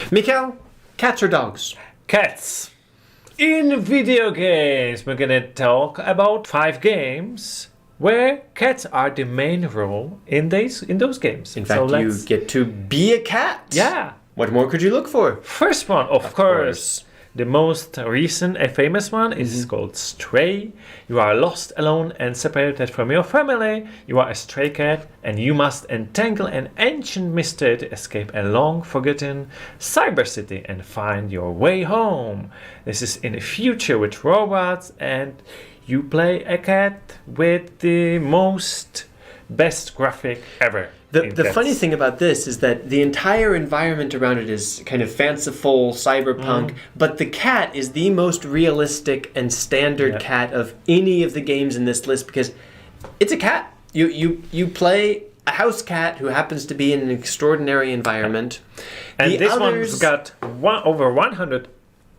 Mikael, cats or dogs? Cats. In video games, we're gonna talk about 5 games where cats are the main role in those games. In fact, you get to be a cat. Yeah. What more could you look for? First one, of course. The most recent and famous one is called Stray. You are lost, alone, and separated from your family. You are a stray cat, and you must entangle an ancient mystery to escape a long-forgotten cyber city and find your way home. This is in the future with robots, and you play a cat with the best graphic ever. The funny thing about this is that the entire environment around it is kind of fanciful, cyberpunk, but the cat is the most realistic and standard cat of any of the games in this list because it's a cat. You play a house cat who happens to be in an extraordinary environment. And this one's got over 100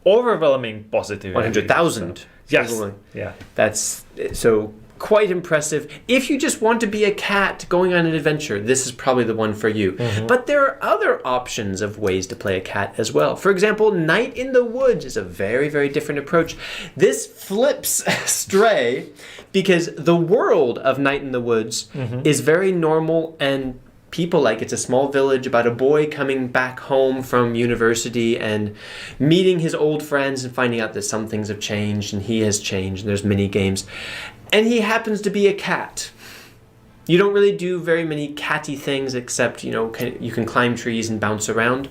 overwhelming positive 100,000. Yes. Yeah. That's so quite impressive. If you just want to be a cat going on an adventure, this is probably the one for you. But there are other options of ways to play a cat as well. For example, Night in the Woods is a very, very different approach. This flips Stray because the world of Night in the Woods is very normal and people like it's a small village about a boy coming back home from university and meeting his old friends and finding out that some things have changed and he has changed and there's mini games. And he happens to be a cat. You don't really do very many catty things except, you can climb trees and bounce around.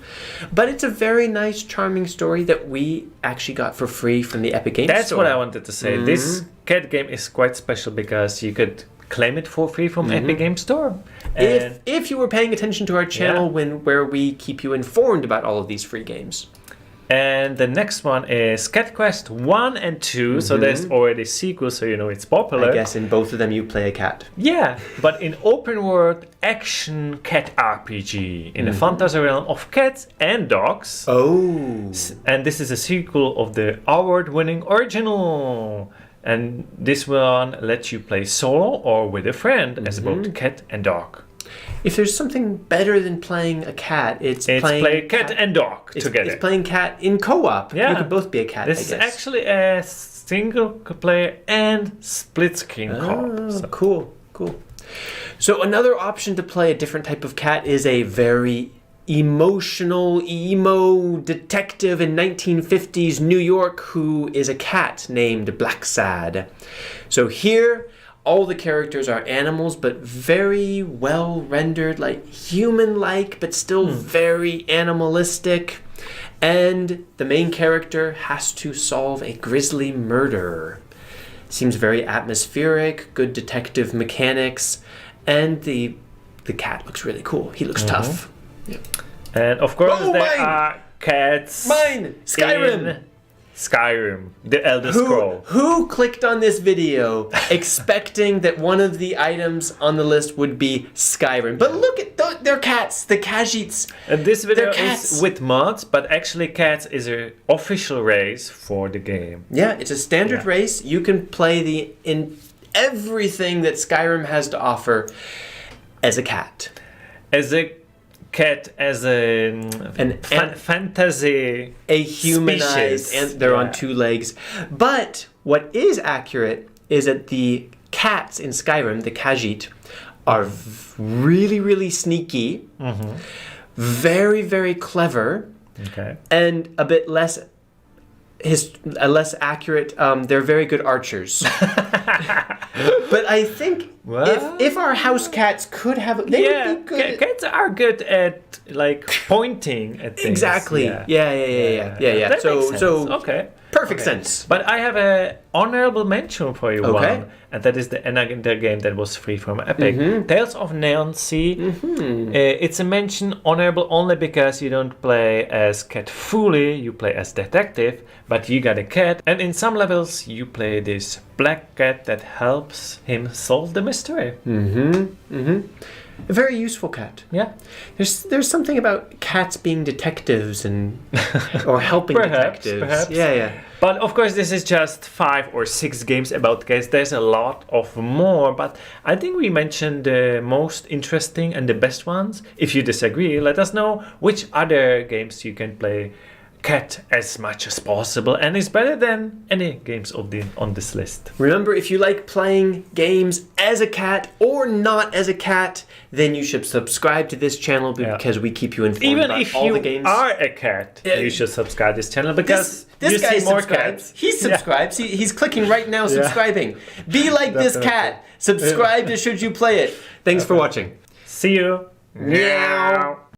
But it's a very nice, charming story that we actually got for free from the Epic Games Store. That's what I wanted to say. This cat game is quite special because you could claim it for free from Epic Games Store. If you were paying attention to our channel where we keep you informed about all of these free games. And the next one is Cat Quest 1 and 2. So there's already sequels, so you know it's popular. I guess in both of them you play a cat. Yeah, but in open world action cat RPG in the fantasy realm of cats and dogs. Oh. And this is a sequel of the award-winning original. And this one lets you play solo or with a friend as both cat and dog. If there's something better than playing a cat, it's playing play cat and dog together. It's playing cat in co-op. Yeah. You could both be a cat, This is actually a single player and split screen co-op. So. Cool. So another option to play a different type of cat is a very emotional, emo detective in 1950s New York who is a cat named Blacksad. So here, all the characters are animals, but very well rendered, like human-like, but still very animalistic. And the main character has to solve a grisly murder. Seems very atmospheric, good detective mechanics, and the cat looks really cool. He looks tough. Yeah. And of course there are cats. Mine! Skyrim! In Skyrim, the Elder Scroll. Who clicked on this video expecting that one of the items on the list would be Skyrim? But look at their cats, the Khajiits. This video is with mods, but actually cats is an official race for the game. Yeah, it's a standard race. You can play in everything that Skyrim has to offer as a cat. As a cat, as fantasy, a humanized, and they're on 2 legs. But what is accurate is that the cats in Skyrim, the Khajiit, are really, really sneaky, very, very clever, and a bit less accurate. They're very good archers. But I think if our house cats could have, they would be good. Cats are good at pointing at things. Exactly. Yeah. So okay. Perfect sense. But I have an honorable mention for you, one, and that is the another game that was free from Epic. Tales of Nancy. It's a mention honorable only because you don't play as cat fully, you play as detective, but you got a cat, and in some levels you play this black cat that helps him solve the mystery. A very useful cat. Yeah. There's something about cats being detectives and or helping detectives. Perhaps. Yeah. But of course, this is just 5 or 6 games about cats. There's a lot of more, but I think we mentioned the most interesting and the best ones. If you disagree, let us know which other games you can play cat as much as possible and is better than any games on this list. Remember, if you like playing games as a cat or not as a cat, then you should subscribe to this channel because we keep you informed Even about if all you the games. are a cat, you should subscribe to this channel because This you guy see more subscribes. cats. He subscribes. He's clicking right now, subscribing. Be like this cat. Subscribe to Should You Play It. Thanks for watching. See you. Meow.